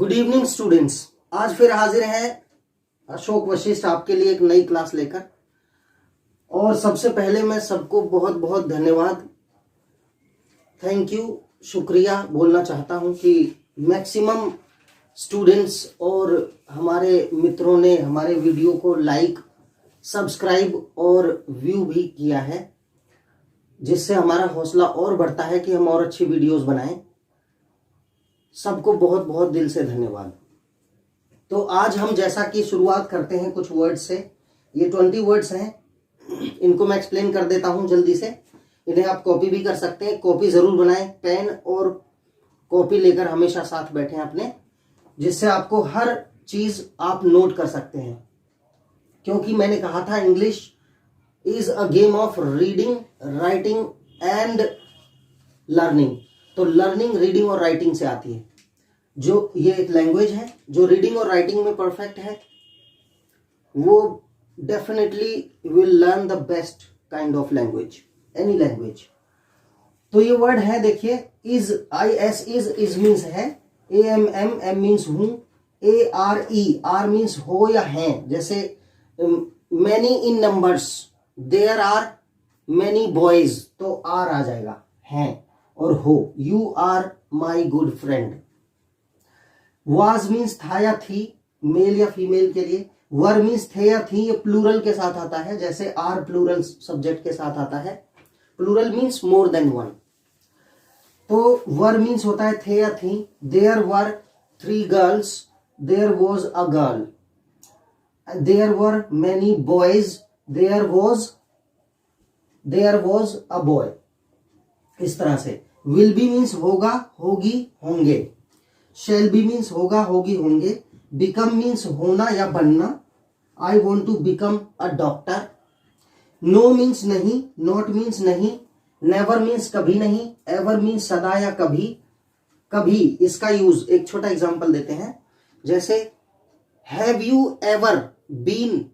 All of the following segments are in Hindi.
Good evening students. आज फिर हाजिर हैं अशोक वशिष्ठ आपके लिए एक नई क्लास लेकर। और सबसे पहले मैं सबको बहुत बहुत धन्यवाद, थैंक यू, शुक्रिया बोलना चाहता हूं कि मैक्सिमम स्टूडेंट्स और हमारे मित्रों ने हमारे वीडियो को लाइक, सब्सक्राइब और व्यू भी किया है, जिससे हमारा हौसला और बढ़ता है कि हम और अच्छी वीडियोस बनाएं। सबको बहुत बहुत दिल से धन्यवाद। तो आज हम जैसा कि शुरुआत करते हैं कुछ वर्ड्स से। ये 20 वर्ड्स हैं, इनको मैं एक्सप्लेन कर देता हूं जल्दी से। इन्हें आप कॉपी भी कर सकते हैं, कॉपी जरूर बनाएं, पेन और कॉपी लेकर हमेशा साथ बैठें अपने, जिससे आपको हर चीज आप नोट कर सकते हैं। क्योंकि मैंने कहा था English is a game of reading, writing and learning. तो लर्निंग रीडिंग और राइटिंग से आती है। जो ये एक लैंग्वेज है जो रीडिंग और राइटिंग में परफेक्ट है, वो definitely will learn the best kind of language, any language. तो ये वर्ड है, देखिए, इज, IS, इज मीन्स है, AMM मीन्स हूं, ARE, आर मीन्स हो या हैं। जैसे many in numbers, there are many boys, तो आर आ जाएगा, हैं और हो। You are my good friend. Was means था या थी, मेल या फीमेल के लिए। वर मीन्स थे या थी, ये प्लूरल के साथ आता है, जैसे आर प्लूरल सब्जेक्ट के साथ आता है। Plural means more than one. तो वर मीन्स होता है थे या थी। There were 3 girls, there was a girl. There were many boys, there was a boy. इस तरह से। विल बी मीन्स होगा, होगी, होंगे। शैल बी मीन्स होगा, होगी, होंगे। बिकम मीन्स होना या बनना। I want to become a doctor. No means नहीं, नॉट मीन्स नहीं। नेवर मीन्स कभी नहीं। एवर मीन्स सदा या कभी। कभी, इसका यूज एक छोटा एग्जांपल देते हैं। जैसे have you ever been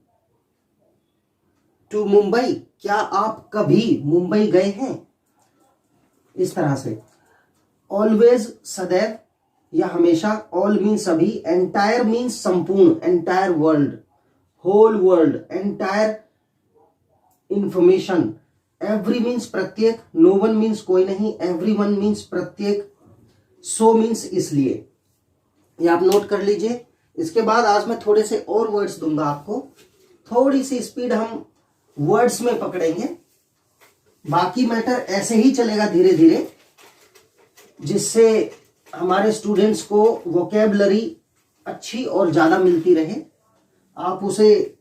to Mumbai, क्या आप कभी मुंबई गए हैं? इस तरह से। ऑलवेज, सदैव या हमेशा। ऑल मीन्स सभी। एंटायर मीन्स संपूर्ण, entire world, whole world, entire information. Every means प्रत्येक। नो वन मीन्स कोई नहीं। एवरी वन मीन्स प्रत्येक। सो मीन्स इसलिए। ये आप नोट कर लीजिए। इसके बाद आज मैं थोड़े से और वर्ड्स दूंगा आपको। थोड़ी सी स्पीड हम वर्ड्स में पकड़ेंगे, बाकी मैटर ऐसे ही चलेगा धीरे धीरे, जिससे हमारे स्टूडेंट्स को वोकैबुलरी अच्छी और ज्यादा मिलती रहे। आप उसे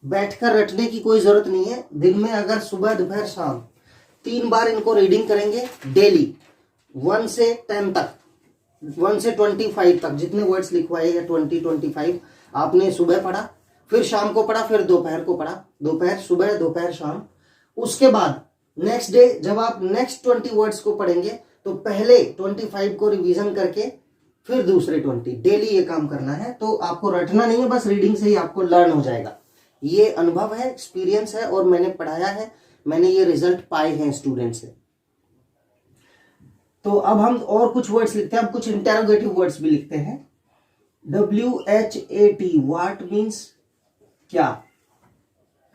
बैठकर रटने की कोई जरूरत नहीं है। दिन में अगर सुबह, दोपहर, शाम 3 बार इनको रीडिंग करेंगे डेली, 1 से 10 तक, 1 से 25 तक, जितने वर्ड्स लिखवाए या 20-25 आपने सुबह पढ़ा, फिर शाम को पढ़ा, फिर दोपहर को पढ़ा, दोपहर, सुबह, दोपहर, शाम। उसके बाद नेक्स्ट डे जब आप नेक्स्ट 20 वर्ड्स को पढ़ेंगे, तो पहले 25 को रिवीजन करके फिर दूसरे 20। डेली ये काम करना है। तो आपको रटना नहीं है, बस रीडिंग से ही आपको लर्न हो जाएगा। ये अनुभव है, एक्सपीरियंस है, और मैंने पढ़ाया है, मैंने ये रिजल्ट पाए हैं स्टूडेंट से। तो अब हम और कुछ वर्ड्स लिखते हैं। अब कुछ इंटेरोगेटिव वर्ड्स भी लिखते हैं। WHAT, व्हाट मीन्स क्या।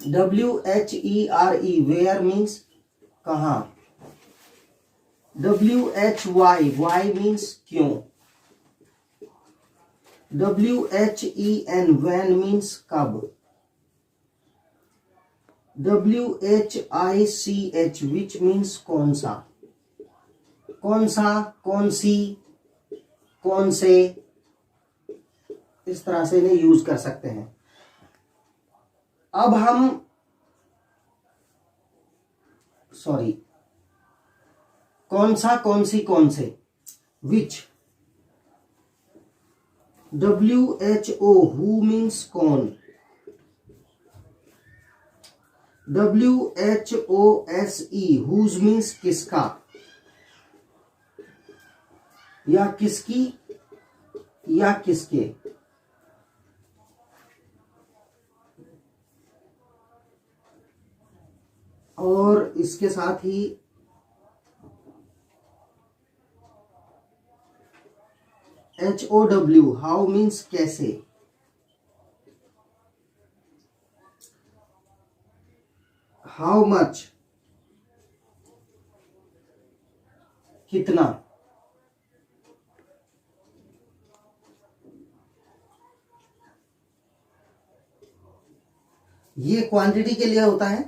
WHERE, वेयर मीन्स कहां। WHY, वाई मीन्स क्यों। WHEN, व्हेन मीन्स कब। WHICH, विच मीन्स कौन सा। कौन सा, कौन सी, कौन से, इस तरह से इन्हें यूज कर सकते हैं। अब हम कौन सा, कौन सी, कौन से, विच। WHO, हु मीन्स कौन। WHOSE, हुज मीन्स किसका या किसकी या किसके। और इसके साथ ही HOW, हाउ मीन्स कैसे। हाउ मच, कितना। ये क्वांटिटी के लिए होता है,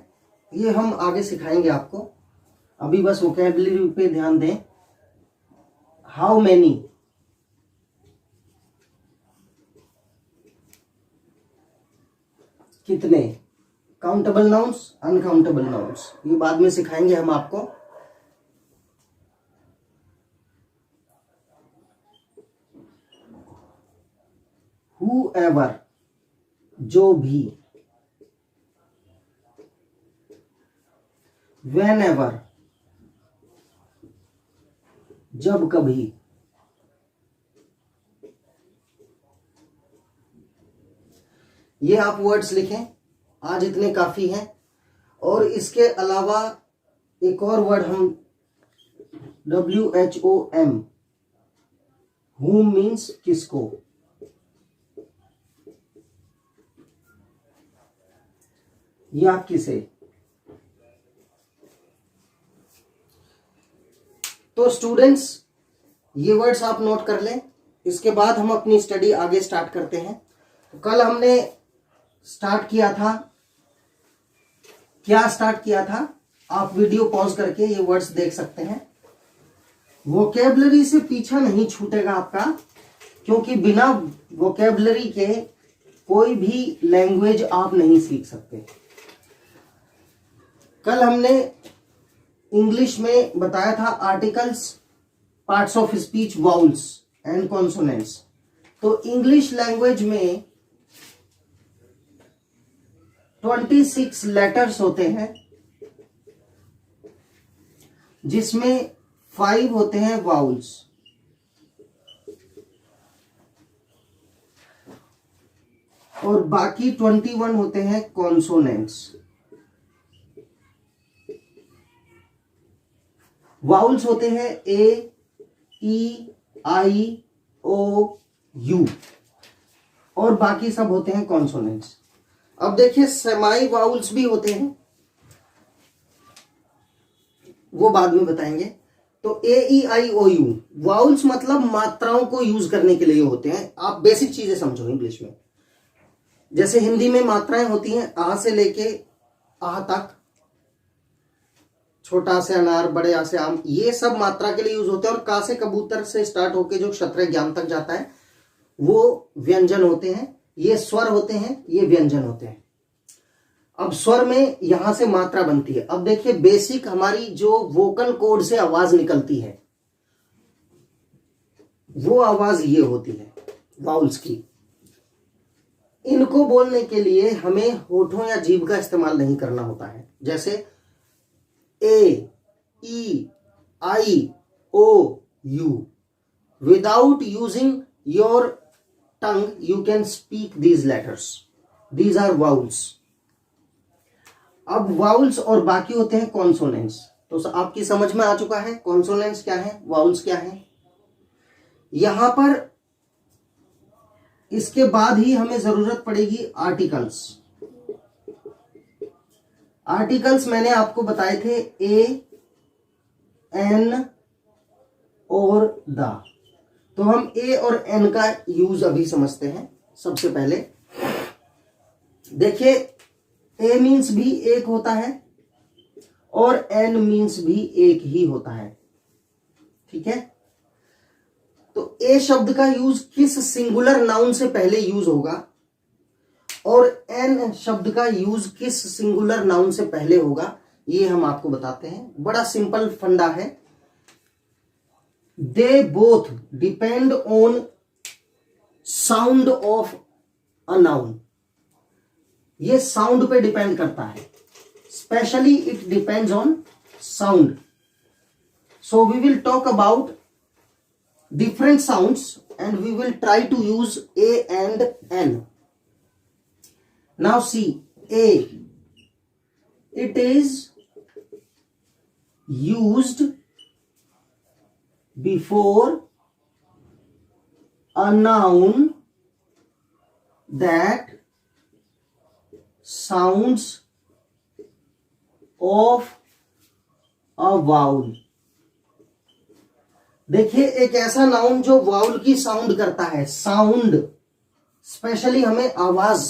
ये हम आगे सिखाएंगे आपको, अभी बस वोकैबुलरी पे ध्यान दें। हाउ मैनी, कितने। काउंटेबल नाउन्स, अनकाउंटेबल नाउन्स, ये बाद में सिखाएंगे हम आपको। Whoever, जो भी। Whenever, जब कभी। ये आप वर्ड्स लिखें, आज इतने काफी हैं। और इसके अलावा एक और वर्ड हम WHOM, whom मीन्स किसको। या किसे। तो स्टूडेंट्स, ये वर्ड्स आप नोट कर लें, इसके बाद हम अपनी स्टडी आगे स्टार्ट करते हैं। तो कल हमने स्टार्ट किया था, क्या स्टार्ट किया था, आप वीडियो पॉज करके ये वर्ड्स देख सकते हैं। वोकैबुलरी से पीछा नहीं छूटेगा आपका, क्योंकि बिना वोकैबुलरी के कोई भी लैंग्वेज आप नहीं सीख सकते। कल हमने इंग्लिश में बताया था articles, parts of speech, vowels and consonants. तो इंग्लिश लैंग्वेज में 26 लेटर्स होते हैं, जिसमें 5 होते हैं वाउल्स और बाकी 21 होते हैं कॉन्सोनेंट्स। वाउल्स होते हैं A, E, I, O, U और बाकी सब होते हैं कॉन्सोनेंट्स। अब देखिए सेमाई वाउल्स भी होते हैं, वो बाद में बताएंगे। तो A, E, I, O, U vowels मतलब मात्राओं को यूज करने के लिए होते हैं। आप बेसिक चीजें समझो इंग्लिश में, जैसे हिंदी में मात्राएं होती हैं आ से लेके आ तक, छोटा से अनार, बड़े आ से आम, ये सब मात्रा के लिए यूज होते हैं। और का से कबूतर से स्टार्ट होके जो क्षत्रिय ज्ञान तक जाता है वो व्यंजन होते हैं। ये स्वर होते हैं, ये व्यंजन होते हैं। अब स्वर में यहां से मात्रा बनती है। अब देखिए बेसिक हमारी जो वोकल कॉर्ड से आवाज निकलती है, वो आवाज ये होती है वाउल्स की। इनको बोलने के लिए हमें होठों या जीभ का इस्तेमाल नहीं करना होता है। जैसे A, E, I, O, U. Without using your tongue, you can speak these letters. These are vowels. अब वाउल्स और बाकी होते हैं कॉन्सोनेंट्स। तो आपकी समझ में आ चुका है कॉन्सोनेंट्स क्या है, वाउल्स क्या है। यहां पर इसके बाद ही हमें जरूरत पड़ेगी आर्टिकल्स। आर्टिकल्स मैंने आपको बताए थे ए, एन और द। तो हम ए और एन का यूज अभी समझते हैं। सबसे पहले देखिए ए मीन्स भी एक होता है और एन मीन्स भी एक ही होता है, ठीक है। तो ए शब्द का यूज किस सिंगुलर नाउन से पहले यूज होगा और एन शब्द का यूज किस सिंगुलर नाउन से पहले होगा, ये हम आपको बताते हैं। बड़ा सिंपल फंडा है। They both depend on sound of a noun. ये साउंड पे डिपेंड करता है, specially it depends on sound. So we will talk about different sounds and we will try to use A and N. Now see A, it is used before a noun that sounds of a vowel। देखिए, एक ऐसा नाउन जो वाउल की साउंड करता है। साउंड, स्पेशली हमें आवाज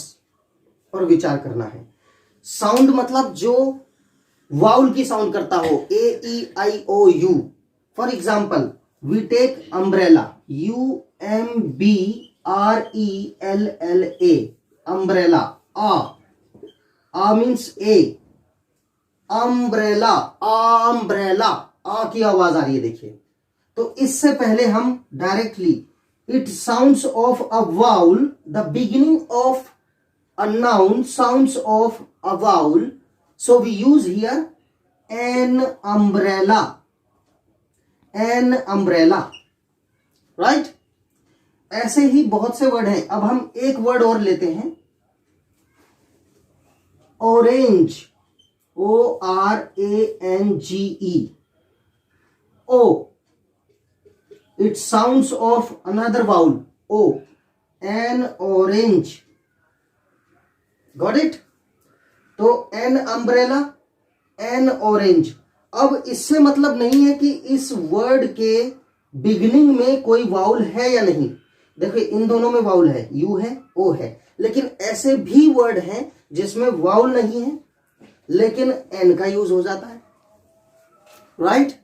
पर विचार करना है। साउंड मतलब जो वाउल की साउंड करता हो, A E I O U. For example we take umbrella, U M B R E L L A, umbrella. आ मीन्स ए, अम्ब्रेला, अम्ब्रेला, आ की आवाज आ रही है। देखिए, तो इससे पहले हम directly it sounds of a vowel, the beginning of a noun sounds of a vowel, so we use here an umbrella, an umbrella, right. ऐसे ही बहुत से वर्ड हैं। अब हम एक वर्ड और लेते हैं, orange, O R A N G E, O, it sounds of another vowel, o, an orange, got it। तो an umbrella, an orange। अब इससे मतलब नहीं है कि इस वर्ड के बिगिनिंग में कोई वाउल है या नहीं। देखिए, इन दोनों में वाउल है, यू है, ओ है, लेकिन ऐसे भी वर्ड हैं जिसमें वाउल नहीं है लेकिन एन का यूज हो जाता है, राइट।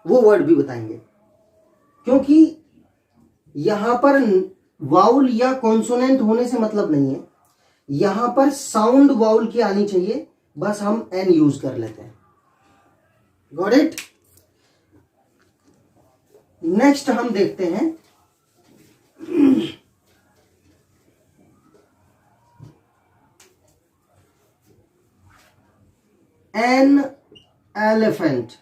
वो वर्ड भी बताएंगे, क्योंकि यहां पर वाउल या कॉन्सोनेंट होने से मतलब नहीं है, यहां पर साउंड वाउल की आनी चाहिए, बस हम एन यूज कर लेते हैं। Got it. नेक्स्ट हम देखते हैं एन एलिफेंट।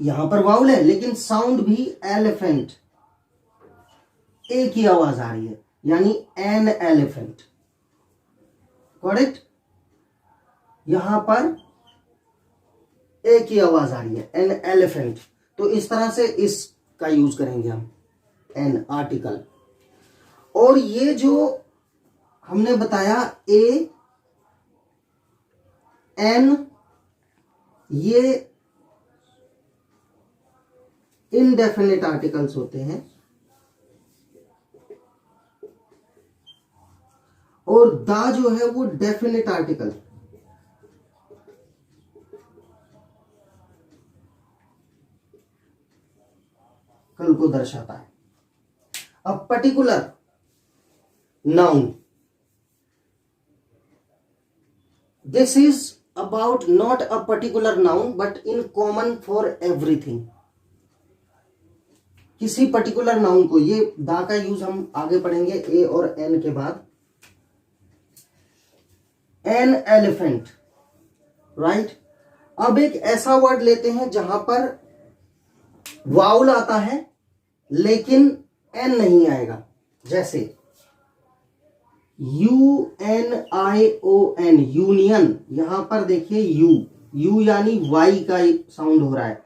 यहां पर वाउल है लेकिन साउंड भी एलिफेंट, ए की आवाज आ रही है, यानी एन एलिफेंट, करेक्ट। यहां पर ए की आवाज आ रही है, एन एलिफेंट। तो इस तरह से इसका यूज करेंगे हम, एन आर्टिकल। और ये जो हमने बताया ए एन, ये इनडेफिनिट आर्टिकल्स होते हैं, और दा जो है वो डेफिनिट आर्टिकल। कल को दर्शाता है। अब particular noun, this is about not a particular noun but in common for everything. किसी पर्टिकुलर नाउन को, ये दा का यूज हम आगे पढ़ेंगे ए और एन के बाद। An elephant, right. अब एक ऐसा वर्ड लेते हैं जहां पर वाउल आता है लेकिन एन नहीं आएगा, जैसे U N I O N, union. यहां पर देखिए यू, यू यानी वाई का साउंड हो रहा है,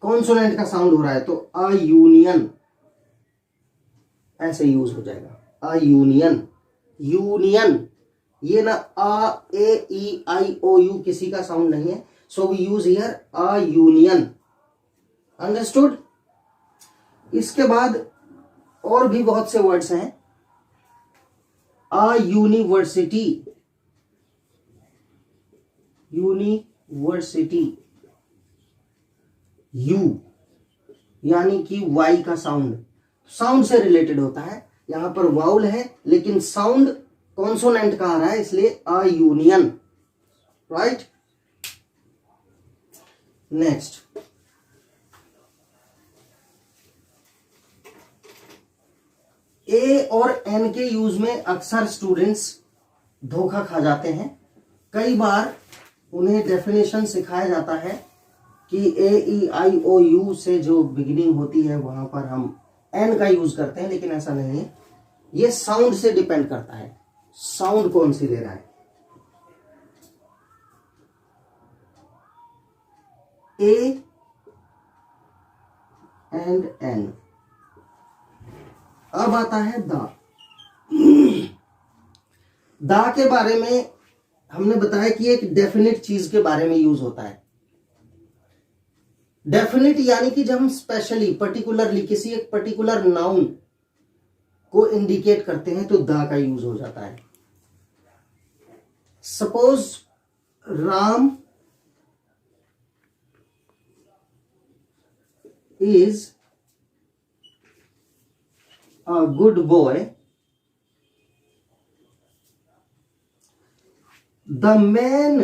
कॉन्सोनेंट का साउंड हो रहा है, तो अ यूनियन ऐसे यूज हो जाएगा, अ यूनियन, यूनियन। ये ना आ ए ई आई ओ यू किसी का साउंड नहीं है, so we use here a union, understood. इसके बाद और भी बहुत से वर्ड्स हैं, अ यूनिवर्सिटी, यूनिवर्सिटी, यू यानी कि वाई का साउंड, साउंड से रिलेटेड होता है। यहां पर वाउल है लेकिन साउंड कॉन्सोनेंट का आ रहा है, इसलिए अ यूनियन, राइट। नेक्स्ट, ए और एन के यूज में अक्सर स्टूडेंट्स धोखा खा जाते हैं। कई बार उन्हें डेफिनेशन सिखाया जाता है कि ए ई आई ओ यू से जो बिगिनिंग होती है वहां पर हम एन का यूज करते हैं, लेकिन ऐसा नहीं है। ये साउंड से डिपेंड करता है, साउंड कौन सी दे रहा है। A and an. अब आता है दा। दा के बारे में हमने बताया कि एक डेफिनेट चीज के बारे में यूज होता है। डेफिनेट यानी कि जब हम स्पेशली पर्टिकुलरली किसी एक पर्टिकुलर नाउन को इंडिकेट करते हैं तो दा का यूज हो जाता है। Suppose Ram is a good boy, the man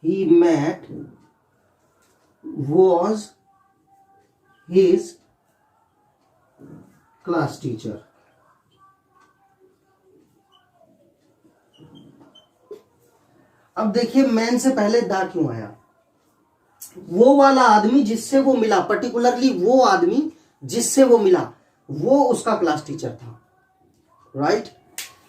he met was his class teacher। अब देखिए मैन से पहले दा क्यों आया? वो वाला आदमी जिससे वो मिला, पर्टिकुलरली वो आदमी जिससे वो मिला, वो उसका क्लास टीचर था, राइट?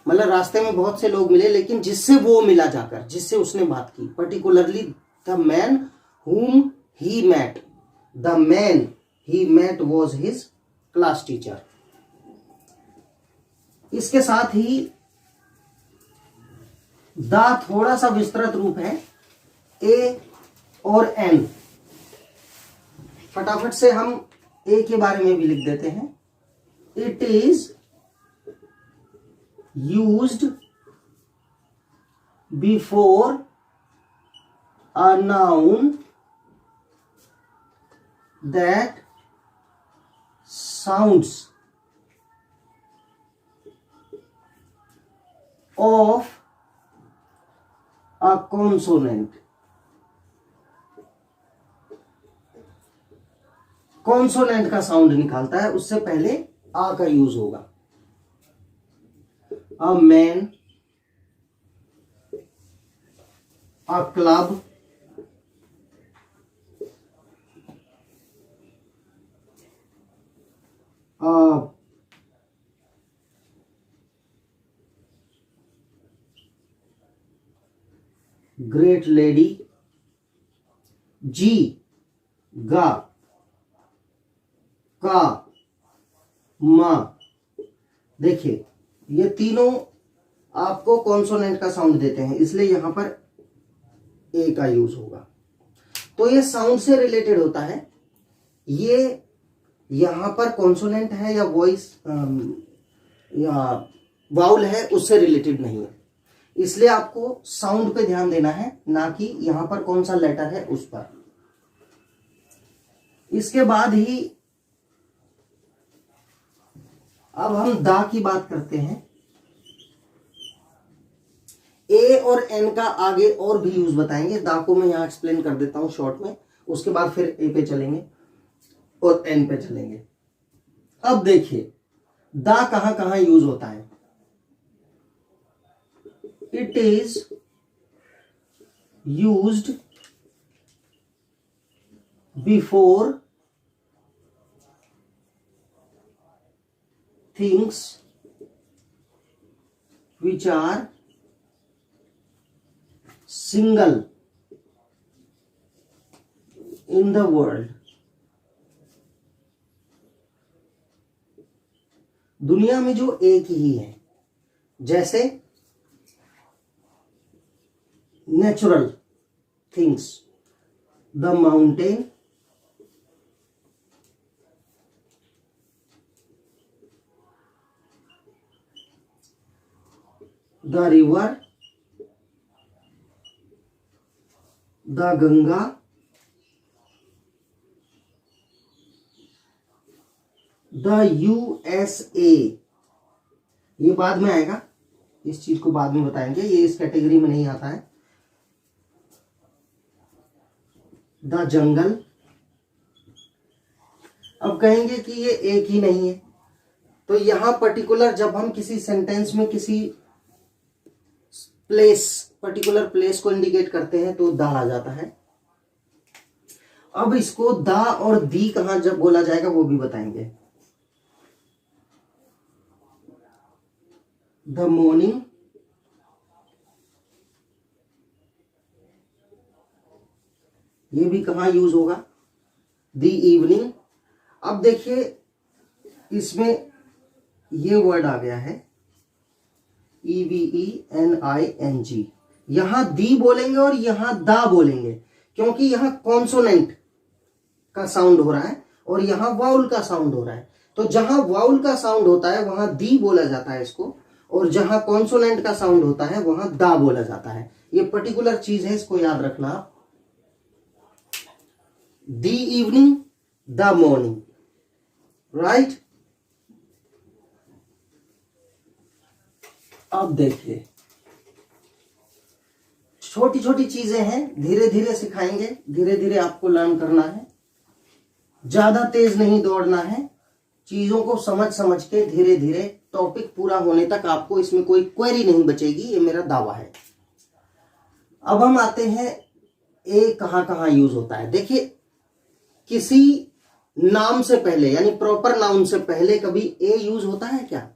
मतलब रास्ते में बहुत से लोग मिले, लेकिन जिससे वो मिला जाकर, जिससे उसने बात की, particularly the man whom he met, the man he met was his class teacher। इसके साथ ही दा थोड़ा सा विस्तृत रूप है, ए और एन। फटाफट से हम ए के बारे में भी लिख देते हैं। It is used before a noun that sounds of a consonant. Consonant का साउंड निकालता है, उससे पहले आ का यूज होगा। A man, a club, a great lady, जी, गा, का, मा। देखिए ये तीनों आपको कॉन्सोनेंट का साउंड देते हैं, इसलिए यहां पर ए का यूज होगा। तो ये साउंड से रिलेटेड होता है। ये यहां पर कॉन्सोनेंट है या वॉइस या वाउल है, उससे रिलेटेड नहीं है, इसलिए आपको साउंड पे ध्यान देना है, ना कि यहां पर कौन सा लेटर है उस पर। इसके बाद ही अब हम दा की बात करते हैं। ए और एन का आगे और भी यूज बताएंगे, दा को मैं यहां एक्सप्लेन कर देता हूं शॉर्ट में, उसके बाद फिर ए पे चलेंगे और एन पे चलेंगे। अब देखिए दा कहां कहां यूज होता है। It is used before things which are single in the world। दुनिया में जो एक ही है, जैसे natural things, the mountain, the river, the Ganga, the USA। ये बाद में आएगा, इस चीज को बाद में बताएंगे, ये इस कैटेगरी में नहीं आता है। The jungle. अब कहेंगे कि ये एक ही नहीं है, तो यहां पर्टिकुलर जब हम किसी सेंटेंस में किसी प्लेस, पर्टिकुलर प्लेस को इंडिकेट करते हैं तो दा आ जाता है। अब इसको दा और दी कहां जब बोला जाएगा वो भी बताएंगे। द मॉर्निंग, ये भी कहाँ यूज होगा, द इवनिंग। अब देखिए इसमें ये वर्ड आ गया है EVENING, यहां दी बोलेंगे और यहां दा बोलेंगे, क्योंकि यहां कॉन्सोनेंट का साउंड हो रहा है और यहां वाउल का साउंड हो रहा है। तो जहां वाउल का साउंड होता है वहां दी बोला जाता है इसको, और जहां कॉन्सोनेंट का साउंड होता है वहां दा बोला जाता है। ये पर्टिकुलर चीज है, इसको याद रखना आप। The evening, the morning, right. अब देखिए छोटी छोटी चीजें हैं, धीरे धीरे सिखाएंगे, धीरे धीरे आपको लर्न करना है, ज्यादा तेज नहीं दौड़ना है, चीजों को समझ समझ के धीरे धीरे टॉपिक पूरा होने तक आपको इसमें कोई क्वेरी नहीं बचेगी, ये मेरा दावा है। अब हम आते हैं ए कहां कहां यूज होता है। देखिए किसी नाम से पहले यानी प्रॉपर नाउन से पहले कभी ए यूज होता है क्या?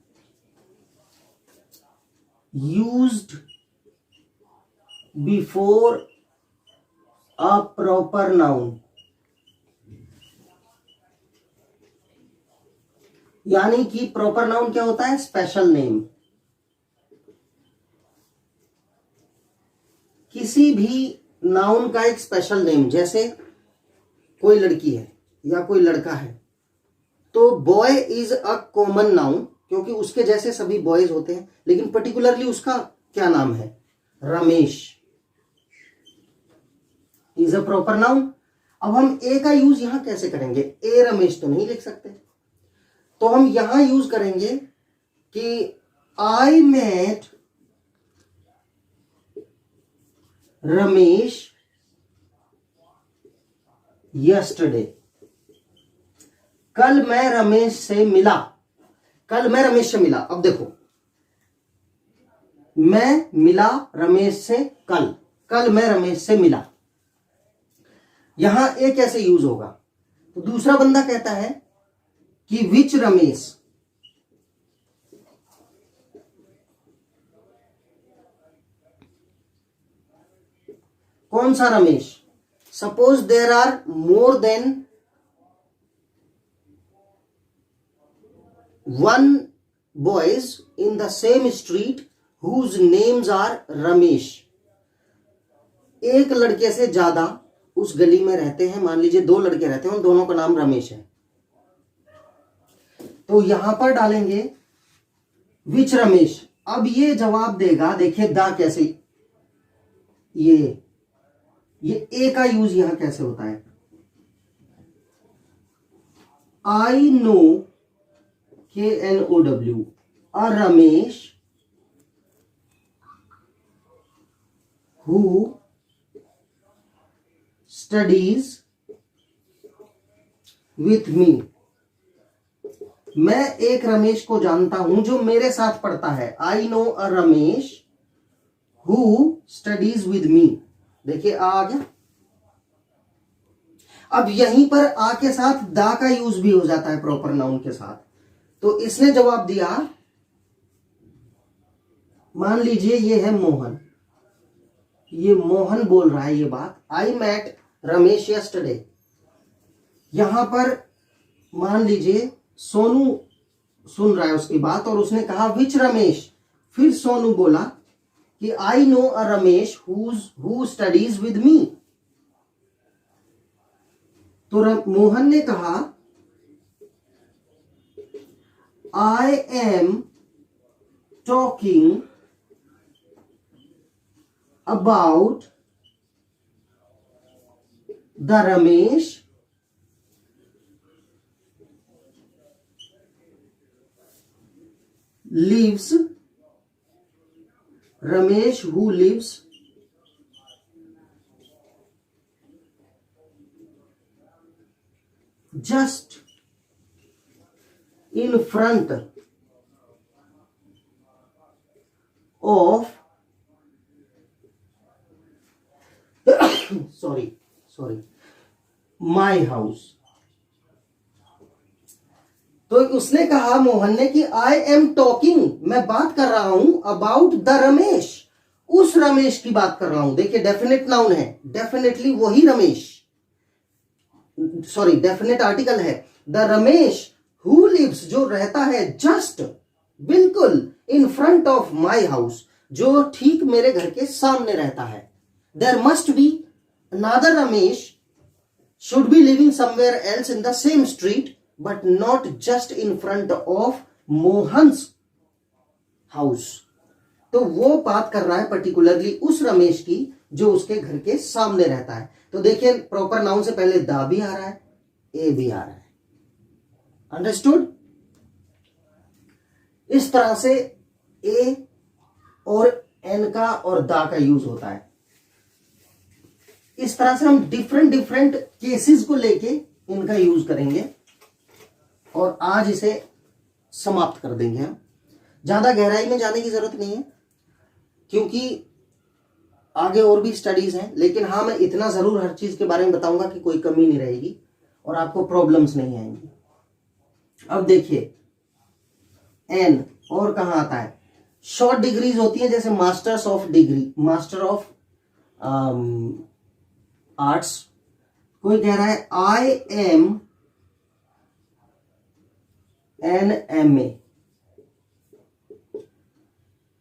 Used before a proper noun, यानी कि प्रॉपर नाउन क्या होता है? Special name. किसी भी नाउन का एक स्पेशल नेम, जैसे कोई लड़की है या कोई लड़का है, तो boy is a common noun, क्योंकि उसके जैसे सभी बॉयज होते हैं, लेकिन पर्टिकुलरली उसका क्या नाम है? Ramesh is a proper noun. अब हम ए का यूज यहां कैसे करेंगे? ए रमेश तो नहीं लिख सकते, तो हम यहां यूज करेंगे कि आई मेट रमेश यस्टरडे, कल मैं रमेश से मिला, कल मैं रमेश से मिला। अब देखो मैं मिला रमेश से कल, कल मैं रमेश से मिला, यहां ए कैसे यूज होगा? तो दूसरा बंदा कहता है कि विच रमेश, कौन सा Ramesh? Suppose there are more than one boys in the same street whose names are Ramesh. एक लड़के से ज्यादा उस गली में रहते हैं, मान लीजिए 2 लड़के रहते हैं, उन दोनों का नाम रमेश है, तो यहां पर डालेंगे विच रमेश। अब ये जवाब देगा, देखिए दा कैसे, ये ए का यूज यहां कैसे होता है? I know, KNOW, a Ramesh who studies with me. मैं एक रमेश को जानता हूं जो मेरे साथ पढ़ता है। I know a Ramesh who studies with me. देखिए आ गया। अब यहीं पर आ के साथ दा का यूज भी हो जाता है प्रॉपर नाउन के साथ। तो इसने जवाब दिया, मान लीजिए ये है मोहन, ये मोहन बोल रहा है ये बात, आई मेट रमेश यस्टरडे। यहां पर मान लीजिए सोनू सुन रहा है उसकी बात और उसने कहा विच रमेश, फिर सोनू बोला कि I know a Ramesh who studies with me. तो मोहन ने कहा I am talking about the Ramesh lives, Ramesh who lives just in front of sorry my house। तो उसने कहा मोहन ने कि आई एम टॉकिंग, मैं बात कर रहा हूं अबाउट द रमेश, उस रमेश की बात कर रहा हूं। देखिए डेफिनेट नाउन है, डेफिनेटली वही रमेश, सॉरी डेफिनेट आर्टिकल है, द रमेश हु लिव्स, जो रहता है जस्ट, बिल्कुल, in front of my house, जो ठीक मेरे घर के सामने रहता है। There must be another Ramesh should be living somewhere else in the same street but not just in front of Mohan's house। तो वो बात कर रहा है पर्टिकुलरली उस रमेश की जो उसके घर के सामने रहता है। तो देखिए प्रॉपर नाउन से पहले दा भी आ रहा है, ए भी आ रहा है। अंडरस्टूड? इस तरह से ए और एन का और दा का यूज होता है। इस तरह से हम डिफरेंट डिफरेंट केसेस को लेके इनका यूज करेंगे और आज इसे समाप्त कर देंगे। हम ज्यादा गहराई में जाने की जरूरत नहीं है क्योंकि आगे और भी स्टडीज हैं, लेकिन हाँ मैं इतना जरूर हर चीज के बारे में बताऊंगा कि कोई कमी नहीं रहेगी और आपको प्रॉब्लम्स नहीं आएंगी। अब देखिए एन और कहां आता है, शॉर्ट डिग्रीज होती है जैसे masters of degree, master of arts. कोई कह रहा है I am an M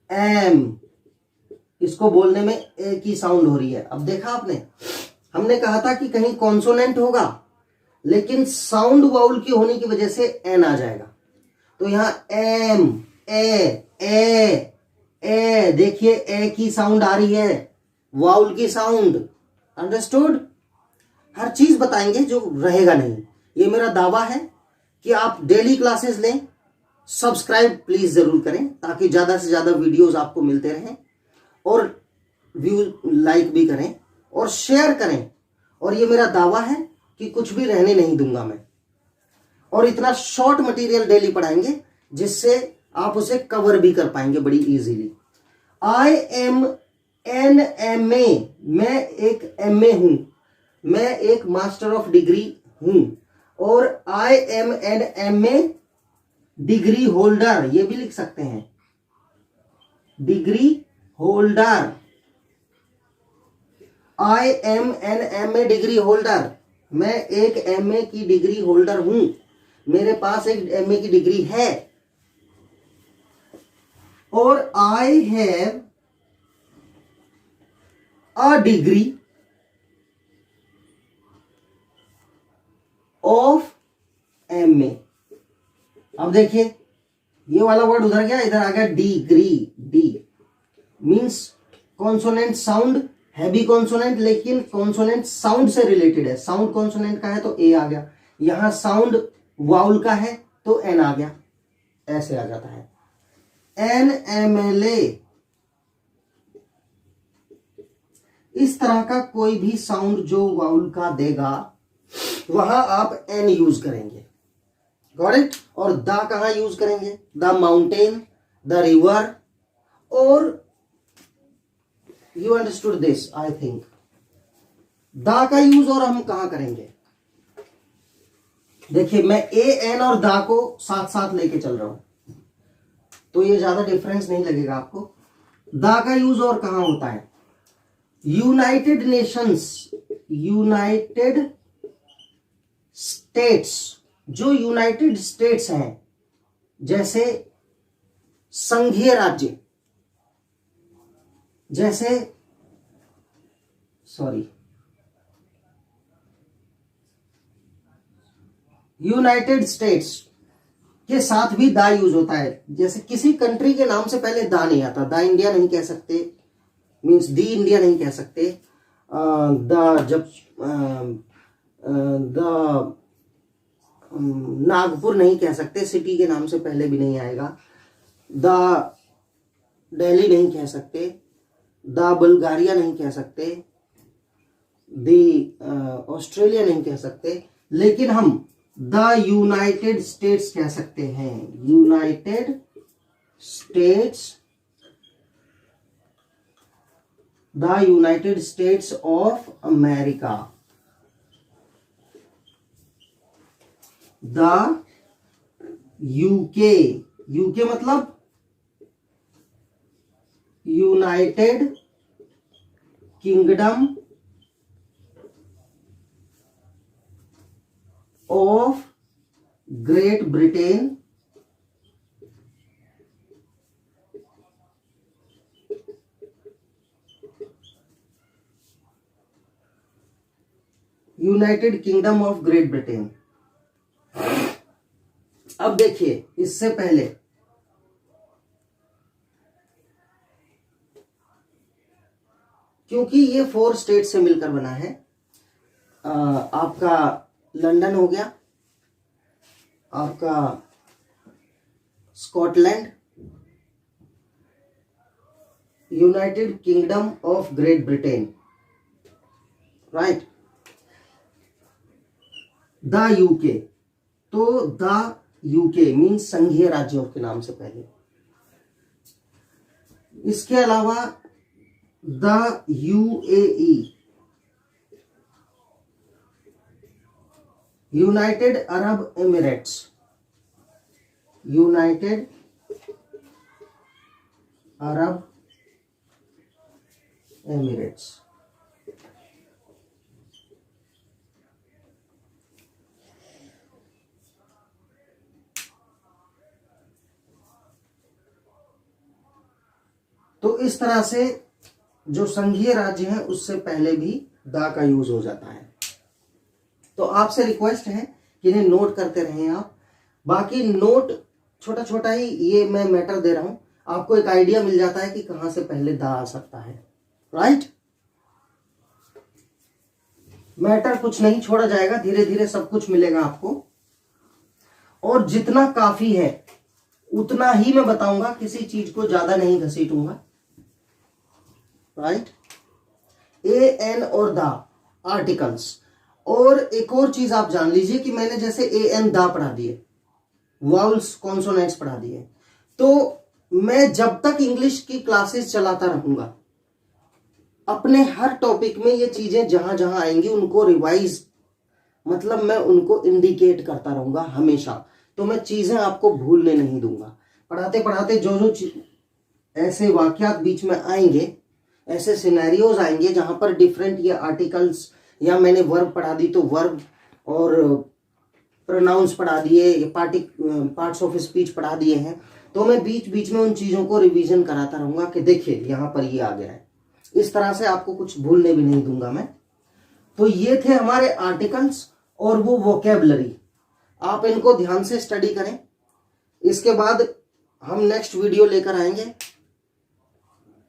M, इसको बोलने में ए की साउंड हो रही है। अब देखा आपने, हमने कहा था कि कहीं कॉन्सोनेंट होगा लेकिन साउंड वाउल की होने की वजह से एन आ जाएगा। तो यहां एम ए देखिए ए की साउंड आ रही है, वाउल की साउंड। अंडरस्टूड? हर चीज बताएंगे जो रहेगा नहीं। ये मेरा दावा है कि आप डेली क्लासेस लें, सब्सक्राइब प्लीज जरूर करें ताकि ज्यादा से ज्यादा वीडियोस आपको मिलते रहें, और व्यू लाइक भी करें और शेयर करें। और ये मेरा दावा है कि कुछ भी रहने नहीं दूंगा मैं, और इतना शॉर्ट मटेरियल डेली पढ़ाएंगे जिससे आप उसे कवर भी कर पाएंगे बड़ी easily. I am an M A, मैं एक एमए हूं, मैं एक मास्टर ऑफ डिग्री हूं, और I am an M A degree holder, ये भी लिख सकते हैं, degree holder. I am an M A degree holder, मैं एक एमए की डिग्री होल्डर हूं, मेरे पास एक एमए की डिग्री है। और I have a degree of MA. अब देखिए ये वाला वर्ड उधर गया, इधर आ गया degree. D means consonant sound, heavy consonant, लेकिन कॉन्सोनेंट साउंड से रिलेटेड है। साउंड कॉन्सोनेंट का है तो ए आ गया, यहां साउंड वाउल का है तो एन आ गया, ऐसे आ जाता है। एन एम एल ए, इस तरह का कोई भी साउंड जो वाउल का देगा वहां आप एन यूज करेंगे। Got it? और द कहां यूज करेंगे? द माउंटेन, द रिवर, और you understood this I think. The का यूज और हम कहां करेंगे? देखिए मैं ए एन और द को साथ साथ लेके चल रहा हूं तो ये ज्यादा डिफरेंस नहीं लगेगा आपको। द का यूज और कहां होता है? यूनाइटेड नेशंस, यूनाइटेड स्टेट्स, जो यूनाइटेड स्टेट्स हैं जैसे संघीय राज्य, जैसे यूनाइटेड स्टेट्स के साथ भी दा यूज होता है। जैसे किसी कंट्री के नाम से पहले दा नहीं आता, दा इंडिया नहीं कह सकते, मींस दी इंडिया नहीं कह सकते, नागपुर नहीं कह सकते, सिटी के नाम से पहले भी नहीं आएगा। द दिल्ली नहीं कह सकते, द बुल्गारिया नहीं कह सकते, द ऑस्ट्रेलिया नहीं कह सकते, लेकिन हम द यूनाइटेड स्टेट्स कह सकते हैं। United States, the United States of America, the UK, UK मतलब United Kingdom of Great Britain, United Kingdom of Great Britain. अब देखिए, इससे पहले क्योंकि ये 4 स्टेट से मिलकर बना है, आपका लंदन हो गया, आपका Scotland, United Kingdom of Great Britain, right, the UK. तो द यूके मीन्स संघीय राज्यों के नाम से पहले। इसके अलावा the UAE, United Arab Emirates, United Arab Emirates. तो इस तरह से जो संघीय राज्य है उससे पहले भी दा का यूज हो जाता है। तो आपसे रिक्वेस्ट है कि इन्हें नोट करते रहें आप। बाकी नोट छोटा छोटा ही ये मैं मैटर दे रहा हूं, आपको एक आइडिया मिल जाता है कि कहां से पहले दा आ सकता है, राइट। मैटर कुछ नहीं छोड़ा जाएगा, धीरे धीरे सब कुछ मिलेगा आपको। और जितना काफी है उतना ही मैं बताऊंगा, किसी चीज को ज्यादा नहीं घसीटूंगा, राइट। ए एन और दा आर्टिकल्स। और एक और चीज आप जान लीजिए कि मैंने जैसे ए एन दा पढ़ा दिए, वाउल्स कॉन्सोनेंट्स पढ़ा दिए, तो मैं जब तक इंग्लिश की क्लासेस चलाता रहूंगा, अपने हर टॉपिक में ये चीजें जहां जहां आएंगी उनको रिवाइज, मतलब मैं उनको इंडिकेट करता रहूंगा हमेशा। तो मैं चीजें आपको भूलने नहीं दूंगा। पढ़ाते पढ़ाते जो जो ऐसे वाक्यात बीच में आएंगे, ऐसे सिनेरियोज आएंगे जहां पर डिफरेंट ये आर्टिकल्स, या मैंने वर्ब पढ़ा दी तो वर्ब और प्रोनाउंस पढ़ा दिए, ये पार्ट्स ऑफ स्पीच पढ़ा दिए हैं, तो मैं बीच बीच में उन चीजों को रिवीजन कराता रहूंगा कि देखिए यहां पर ये आ गया है। इस तरह से आपको कुछ भूलने भी नहीं दूंगा मैं। तो ये थे हमारे आर्टिकल्स और वो वोकेबलरी, आप इनको ध्यान से स्टडी करें। इसके बाद हम नेक्स्ट वीडियो लेकर आएंगे।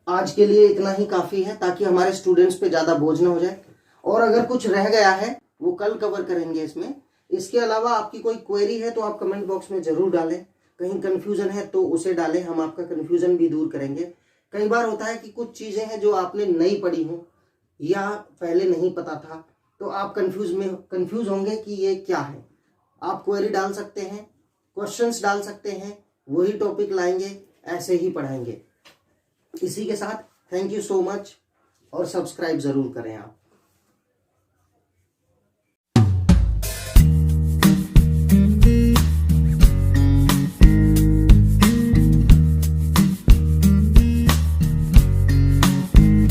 आज के लिए इतना ही काफी है, ताकि हमारे स्टूडेंट्स पे ज्यादा बोझ ना हो जाए। और अगर कुछ रह गया है वो कल कवर करेंगे इसमें। इसके अलावा आपकी कोई क्वेरी है तो आप कमेंट बॉक्स में जरूर डालें, कहीं कंफ्यूजन है तो उसे डालें, हम आपका कंफ्यूजन भी दूर करेंगे। कई बार होता है कि कुछ चीजें हैं जो आपने नहीं पढ़ी हो या पहले नहीं पता था, तो आप कंफ्यूज होंगे कि ये क्या है। आप क्वेरी डाल सकते हैं, क्वेश्चंस डाल सकते हैं, वही टॉपिक लाएंगे, ऐसे ही पढ़ाएंगे। इसी के साथ थैंक यू सो मच, और सब्सक्राइब जरूर करें आप।